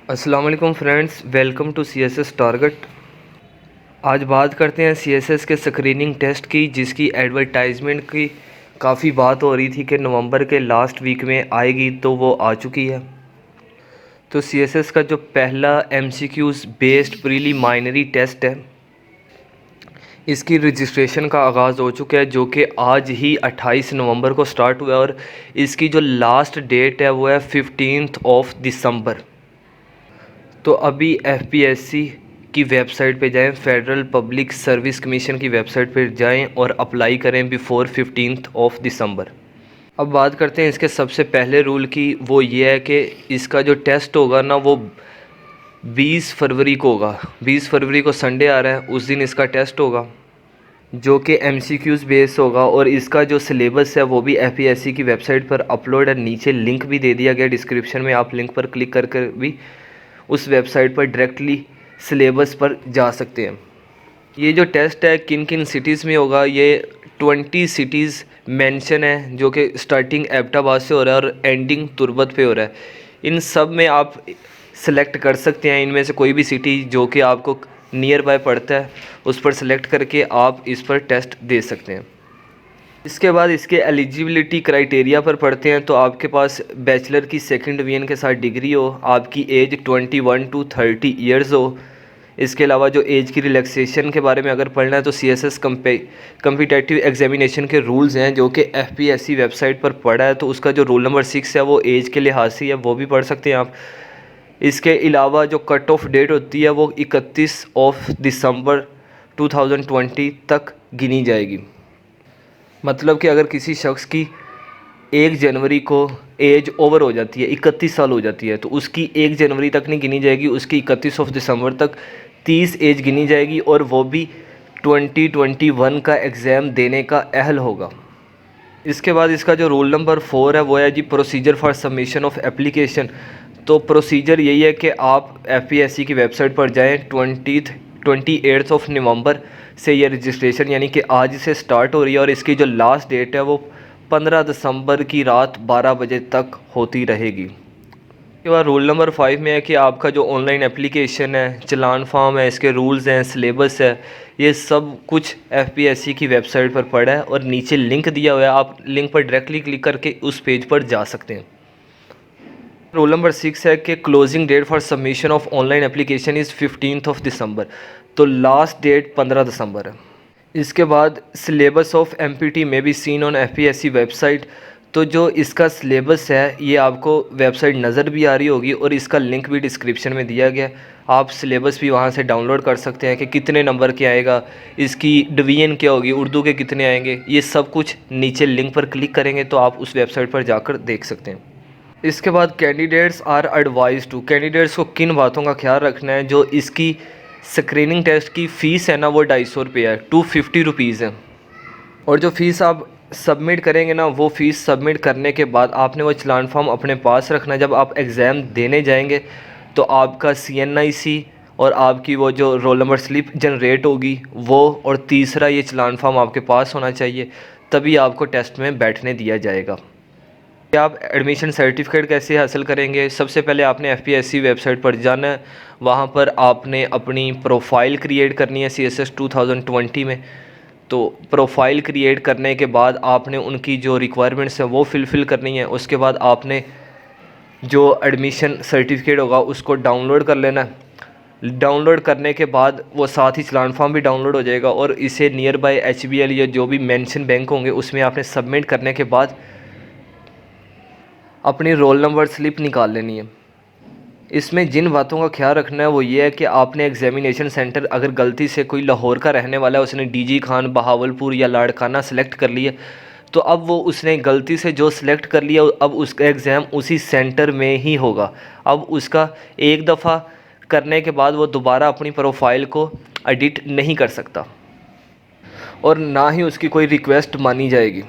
अस्सलाम वालेकुम friends, welcome to CSS target. आज बात करते हैं CSS के स्क्रीनिंग टेस्ट की, जिसकी एडवर्टाइजमेंट की काफ़ी बात हो रही थी कि नवंबर के लास्ट वीक में आएगी, तो वो आ चुकी है। तो CSS का जो पहला MCQs बेस्ड प्रीलिमिनरी टेस्ट है, इसकी रजिस्ट्रेशन का आगाज़ हो चुका है, जो कि आज ही 28 नवंबर को स्टार्ट हुआ है और इसकी जो लास्ट डेट है वो है 15 दिसंबर। तो अभी FPSC की वेबसाइट पे जाएं, फेडरल पब्लिक सर्विस कमीशन की वेबसाइट पे जाएं और अप्लाई करें बिफोर 15 दिसंबर। अब बात करते हैं इसके सबसे पहले रूल की। वो ये है कि इसका जो टेस्ट होगा ना, वो 20 फरवरी को होगा। 20 फरवरी को संडे आ रहा है, उस दिन इसका टेस्ट होगा, जो कि MCQs बेस होगा। और इसका जो सिलेबस है वो भी FPSC की वेबसाइट पर अपलोड है। नीचे लिंक भी दे दिया गया डिस्क्रिप्शन में, आप लिंक पर क्लिक करके भी उस वेबसाइट पर डायरेक्टली सिलेबस पर जा सकते हैं। ये जो टेस्ट है किन किन सिटीज़ में होगा, ये 20 सिटीज़ मेंशन है, जो कि स्टार्टिंग एबटाबाद से हो रहा है और एंडिंग तुर्बत पे हो रहा है। इन सब में आप सेलेक्ट कर सकते हैं इनमें से कोई भी सिटी जो कि आपको नियर बाय पड़ता है, उस पर सेलेक्ट करके आप इस पर टेस्ट दे सकते हैं। इसके बाद इसके एलिजिबिलिटी क्राइटेरिया पर पढ़ते हैं। तो आपके पास बैचलर की सेकंड डिवीज़न के साथ डिग्री हो, आपकी एज 21 टू 30 इयर्स हो। इसके अलावा जो एज की रिलैक्सेशन के बारे में अगर पढ़ना है तो CSS कम्पिटेटिव एग्जामिनेशन के रूल्स हैं, जो कि FPSC वेबसाइट पर पढ़ा है। तो उसका जो रूल नंबर 6 है वो एज के लिहाज से है, वो भी पढ़ सकते हैं आप। इसके अलावा जो कट ऑफ डेट होती है वो 31 दिसंबर 2020 तक गिनी जाएगी। मतलब कि अगर किसी शख्स की 1 जनवरी को एज ओवर हो जाती है, 31 साल हो जाती है, तो उसकी 1 जनवरी तक नहीं गिनी जाएगी, उसकी 31 दिसंबर तक 30 एज गिनी जाएगी, और वो भी 2021 का एग्ज़ाम देने का अहल होगा। इसके बाद इसका जो रूल नंबर 4 है वो है जी procedure for submission of application. तो प्रोसीजर यही है कि आप FPSC की वेबसाइट पर जाएं। 28 नवंबर से ये रजिस्ट्रेशन यानी कि आज से स्टार्ट हो रही है, और इसकी जो लास्ट डेट है वो 15 दिसंबर की रात 12 बजे तक होती रहेगी। इसके बाद रूल नंबर 5 में है कि आपका जो ऑनलाइन एप्लीकेशन है, चलान फॉर्म है, इसके रूल्स हैं, सिलेबस है, ये सब कुछ FPSC की वेबसाइट पर पड़ा है और नीचे लिंक दिया हुआ है। आप लिंक पर डायरेक्टली क्लिक करके उस पेज पर जा सकते हैं। रूल नंबर 6 है कि closing date for submission of online application is 15 December. तो लास्ट डेट 15 दिसंबर है। इसके बाद सिलेबस ऑफ MPT में भी सीन ऑन FPSC वेबसाइट। तो जो इसका सिलेबस है ये आपको वेबसाइट नज़र भी आ रही होगी, और इसका लिंक भी डिस्क्रिप्शन में दिया गया। आप सिलेबस भी वहाँ से डाउनलोड कर सकते हैं कि कितने नंबर के आएगा, इसकी डिवीज़न क्या होगी, उर्दू के कितने आएंगे, ये सब कुछ नीचे लिंक पर क्लिक करेंगे तो आप उस वेबसाइट पर जाकर देख सकते हैं। इसके बाद candidates are advise to, candidates को किन बातों का ख्याल रखना है। जो इसकी स्क्रीनिंग टेस्ट की फ़ीस है ना, वो 250 रुपये है, 250 रुपीज़ है। और जो फ़ीस आप सबमिट करेंगे ना, वो फ़ीस सबमिट करने के बाद आपने वो चलान फॉर्म अपने पास रखना है। जब आप एग्ज़ाम देने जाएंगे तो आपका CNIC और आपकी वो जो रोल नंबर स्लिप जनरेट होगी वो, और तीसरा ये चलान फॉर्म आपके पास होना चाहिए, तभी आपको टेस्ट में बैठने दिया जाएगा। आप एडमिशन सर्टिफिकेट कैसे हासिल करेंगे? सबसे पहले आपने FPSC वेबसाइट पर जाना है, वहाँ पर आपने अपनी प्रोफाइल क्रिएट करनी है CSS 2020 में। तो प्रोफाइल क्रिएट करने के बाद आपने उनकी जो रिक्वायरमेंट्स हैं वो फिल करनी है। उसके बाद आपने जो एडमिशन सर्टिफिकेट होगा उसको डाउनलोड कर लेना है। डाउनलोड करने के बाद वो साथ ही चलान फॉर्म भी डाउनलोड हो जाएगा, और इसे नियर बाय HBL या जो भी मेंशन बैंक होंगे उसमें आपने सबमिट करने के बाद अपनी रोल नंबर स्लिप निकाल लेनी है। इसमें जिन बातों का ख्याल रखना है वो ये है कि आपने एग्जामिनेशन सेंटर, अगर गलती से कोई लाहौर का रहने वाला है, उसने DG खान, बहावलपुर या लाड़काना सेलेक्ट कर लिया, तो अब वो उसने गलती से जो सिलेक्ट कर लिया, अब उसका एग्ज़ाम उसी सेंटर में ही होगा। अब उसका एक दफ़ा करने के बाद वो दोबारा अपनी प्रोफाइल को एडिट नहीं कर सकता, और ना ही उसकी कोई रिक्वेस्ट मानी जाएगी।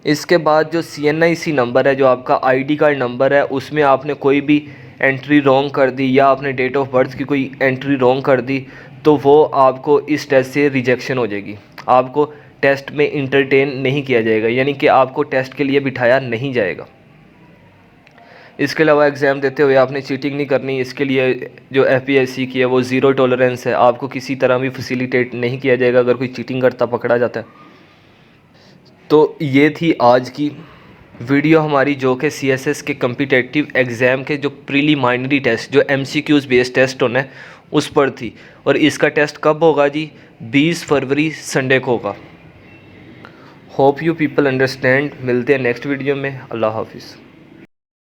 इसके बाद जो CNIC नंबर है, जो आपका ID कार्ड नंबर है, उसमें आपने कोई भी एंट्री रॉन्ग कर दी या आपने डेट ऑफ बर्थ की कोई एंट्री रॉन्ग कर दी, तो वो आपको इस टेस्ट से रिजेक्शन हो जाएगी। आपको टेस्ट में इंटरटेन नहीं किया जाएगा, यानी कि आपको टेस्ट के लिए बिठाया नहीं जाएगा। इसके अलावा एग्ज़ाम देते हुए आपने चीटिंग नहीं करनी। इसके लिए जो FPSC की है वो ज़ीरो टॉलरेंस है, आपको किसी तरह भी फैसिलिटेट नहीं किया जाएगा अगर कोई चीटिंग करता पकड़ा जाता है। तो ये थी आज की वीडियो हमारी, जो कि CSS के कम्पिटिटिव एग्ज़ाम के जो प्रीलिमिनरी टेस्ट, जो MCQs बेस्ड टेस्ट होना है उस पर थी। और इसका टेस्ट कब होगा जी? 20 फरवरी संडे को होगा। Hope you people understand. मिलते हैं नेक्स्ट वीडियो में। अल्लाह हाफिज़।